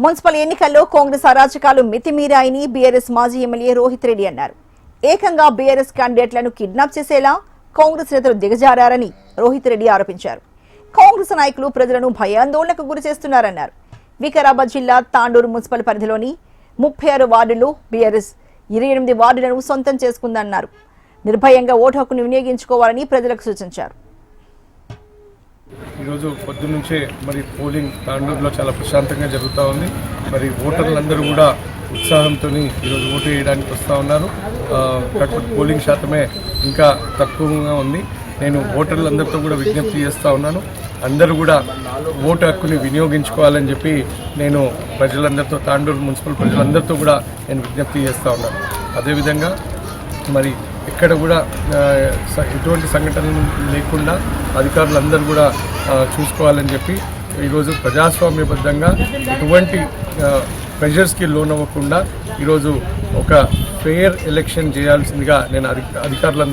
Municipal ఎన్నికల్లో కాంగ్రెస్ అరాచకాలు మితిమీరాయని BRS మాజీ ఎమ్మెల్యే రోహిత్ రెడ్డి అన్నారు. ఏకంగా బీఆర్ఎస్ క్యాండిడేట్లను కిడ్నాప్ చేసేలా కాంగ్రెస్ నేతలు దిగజారని రోహిత్ రెడ్డి ఆరోపించారు. కాంగ్రెస్ నాయకులు ప్రజలను భయాందోళనకు గురి చేస్తున్నారన్నారు. వికారాబాద్ జిల్లా తాండూరు మున్సిపల్ పరిధిలోని 36 వార్డులు బీఆర్ఎస్ 28 వార్డులను సొంతం చేసుకుందన్నారు. నిర్భయంగా ఓటు హక్కును వినియోగించుకోవాలని ప్రజలకు సూచించారు. ఈరోజు పొద్దున్నుంచే మరి పోలింగ్ తాండూరులో చాలా ప్రశాంతంగా జరుగుతూ ఉంది. మరి ఓటర్లందరూ కూడా ఉత్సాహంతో ఈరోజు ఓటు వేయడానికి వస్తూ ఉన్నారు. కాకపోతే పోలింగ్ శాతమే ఇంకా తక్కువగా ఉంది. నేను ఓటర్లందరితో కూడా విజ్ఞప్తి చేస్తూ ఉన్నాను. అందరూ కూడా ఓటు హక్కుని వినియోగించుకోవాలని చెప్పి నేను ప్రజలందరితో, తాండూరు మున్సిపల్ ప్రజలందరితో కూడా నేను విజ్ఞప్తి చేస్తూ ఉన్నాను. అదేవిధంగా మరి ఇక్కడ కూడా ఎటువంటి సంఘటనలు లేకుండా అధికారులందరూ కూడా చూసుకోవాలని చెప్పి ఈరోజు ప్రజాస్వామ్యబద్ధంగా ఎటువంటి ప్రెషర్స్కి లోనవ్వకుండా ఈరోజు ఒక ఫెయిర్ ఎలక్షన్ చేయాల్సిందిగా నేను అధికారులందరూ